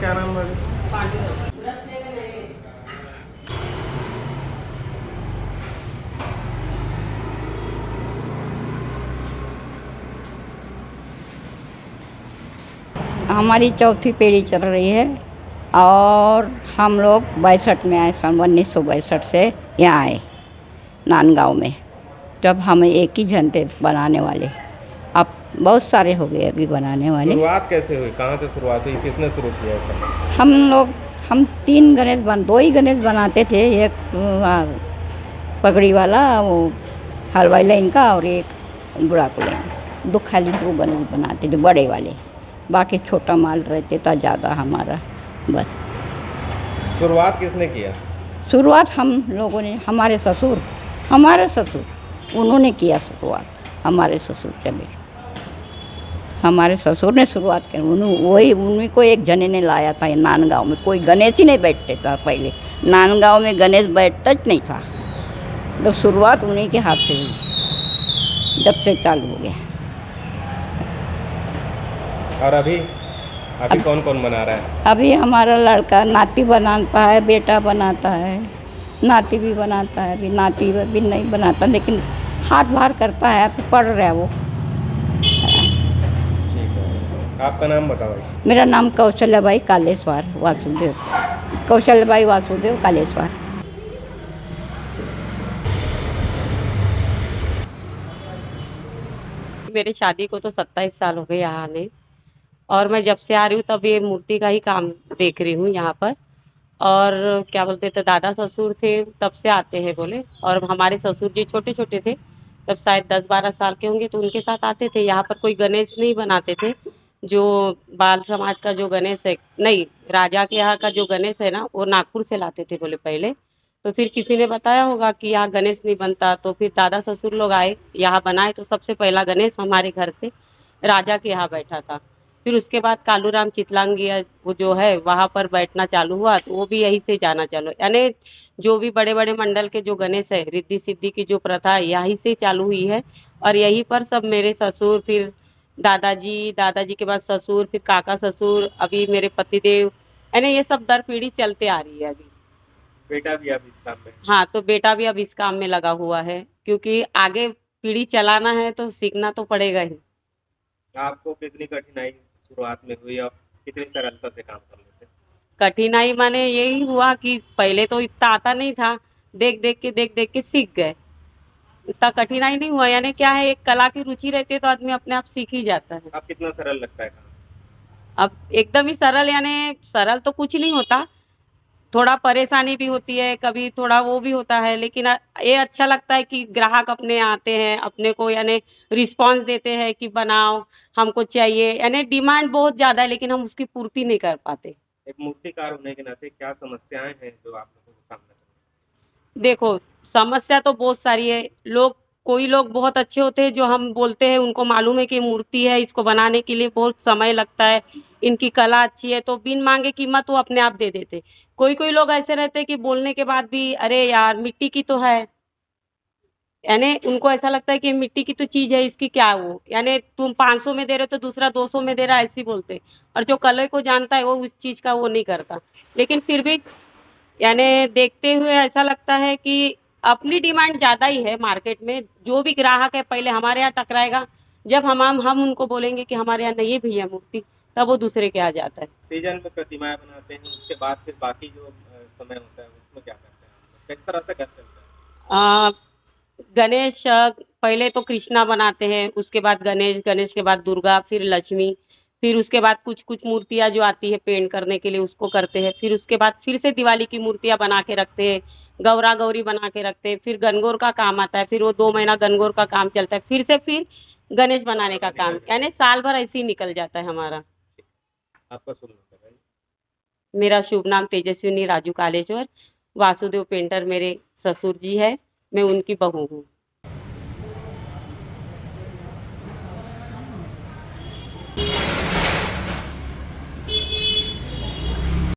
क्या नाम है? हमारी चौथी पीढ़ी चल रही है और हम लोग 62 में आए, सन 1962 से यहाँ आए नांदगांव में। जब हम एक ही जन थे बनाने वाले, अब बहुत सारे हो गए अभी बनाने वाले। शुरुआत कैसे हुई, कहाँ से शुरुआत हुई, किसने शुरू किया ऐसा? हम 3 गणेश 2 ही गणेश बनाते थे, एक पगड़ी वाला वो हलवाई लाइन का और एक बुढ़ाकू लाइन, खाली 2 गणेश बनाते थे बड़े वाले, बाकी छोटा माल रहते था ज़्यादा हमारा। बस शुरुआत किसने किया? शुरुआत हम लोगों ने, हमारे ससुर उन्होंने किया शुरुआत। हमारे ससुर ने शुरुआत की। उन्हीं को एक जने ने लाया था नांदगांव में। कोई गणेश ही नहीं बैठते था पहले, नांदगांव में गणेश बैठता ही नहीं था। तो शुरुआत उन्हीं के हाथ से हुई, जब से चालू हो गया। और अभी कौन कौन बना रहा है? अभी हमारा लड़का नाती बनाता है, बेटा बनाता है, नाती भी बनाता है। अभी नाती भी नहीं बनाता, लेकिन हाथ बाहर करता है, अभी पढ़ रहा है वो। ठीक है, आपका नाम बताओ। मेरा नाम कौशल्याबाई कालेश्वर वासुदेव, कौशल्याबाई वासुदेव कालेश्वर। मेरी शादी को तो 27 साल हो गए यहाँ आने, और मैं जब से आ रही हूँ तब ये मूर्ति का ही काम देख रही हूँ यहाँ पर। और क्या बोलते थे, दादा ससुर थे तब से आते हैं बोले, और हमारे ससुर जी छोटे छोटे थे तब, शायद 10-12 साल के होंगे, तो उनके साथ आते थे। यहाँ पर कोई गणेश नहीं बनाते थे। जो बाल समाज का जो गणेश है, नहीं, राजा के यहाँ का जो गणेश है ना, वो नागपुर से लाते थे बोले पहले। तो फिर किसी ने बताया होगा कि यहाँ गणेश नहीं बनता, तो फिर दादा ससुर लोग आए, यहाँ बनाए। तो सबसे पहला गणेश हमारे घर से राजा के यहाँ बैठा था। फिर उसके बाद कालूराम चितलांगिया वो जो है वहाँ पर बैठना चालू हुआ, तो वो भी यहीं से जाना चालू, यानी जो भी बड़े बड़े मंडल के जो गणेश है, रिद्धि सिद्धि की जो प्रथा है, यहीं से चालू हुई है। और यहीं पर सब मेरे ससुर, फिर दादाजी के बाद ससुर, फिर काका ससुर, अभी मेरे पतिदेव, यानी ये सब दर पीढ़ी चलते आ रही है। अभी बेटा भी अब इस काम में? हाँ, तो बेटा भी अब इस काम में लगा हुआ है, क्योंकि आगे पीढ़ी चलाना है तो सीखना तो पड़ेगा ही। आपको कितनी कठिनाई शुरुआत में हुई और कितनी सरलता से काम कर लेते? कठिनाई माने यही हुआ कि पहले तो इतना आता नहीं था, देख देख के सीख गए। इतना कठिनाई नहीं हुआ, यानी क्या है, एक कला की रुचि रहती है तो आदमी अपने आप सीख ही जाता है। अब कितना सरल लगता है काम? अब एकदम ही सरल, यानी सरल तो कुछ नहीं होता, थोड़ा परेशानी भी होती है, कभी थोड़ा वो भी होता है, लेकिन ये अच्छा लगता है कि ग्राहक अपने आते हैं, अपने को यानी रिस्पांस देते हैं कि बनाओ, हमको चाहिए, यानी डिमांड बहुत ज़्यादा है, लेकिन हम उसकी पूर्ति नहीं कर पाते। एक मूर्तिकार होने के नाते क्या समस्याएं हैं जो आप लोगों को सामना करना? देखो, समस्या तो बहुत सारी है। कोई लोग बहुत अच्छे होते हैं, जो हम बोलते हैं उनको मालूम है कि मूर्ति है, इसको बनाने के लिए बहुत समय लगता है, इनकी कला अच्छी है, तो बिन मांगे कीमत वो अपने आप दे देते। कोई लोग ऐसे रहते हैं कि बोलने के बाद भी, अरे यार मिट्टी की तो है, यानी उनको ऐसा लगता है कि मिट्टी की तो चीज़ है, इसकी क्या वो, यानी तुम 500 में दे रहे हो तो दूसरा 200 में दे रहा है, ऐसे बोलते। और जो कला को जानता है वो उस चीज़ का वो नहीं करता। लेकिन फिर भी यानी देखते हुए ऐसा लगता है कि अपनी डिमांड ज़्यादा ही है मार्केट में। जो भी ग्राहक है पहले हमारे यहाँ टकराएगा, जब हम उनको बोलेंगे कि हमारे यहाँ नहीं है भैया मूर्ति, तब वो दूसरे के यहाँ जाता है। सीजन में प्रतिमाएं बनाते हैं, उसके बाद फिर बाकी जो समय होता है उसमें क्या करते हैं आप लोग? किस तरह से घर चलता है? आ, गणेश पहले तो कृष्णा बनाते हैं, उसके बाद गणेश के बाद दुर्गा, फिर लक्ष्मी, फिर उसके बाद कुछ कुछ मूर्तियाँ जो आती है पेंट करने के लिए उसको करते हैं। फिर उसके बाद फिर से दिवाली की मूर्तियाँ बना के रखते हैं, गौरा गौरी बना के रखते हैं। फिर गणगौर का काम आता है, फिर वो 2 महीना गणगौर का काम चलता है, फिर गणेश बनाने का काम, यानी साल भर ऐसे ही निकल जाता है हमारा। आपका शुभ नाम बताइए। मेरा शुभ नाम तेजस्विनी राजू कालेश्वर, वासुदेव पेंटर मेरे ससुर जी है, मैं उनकी बहू हूँ।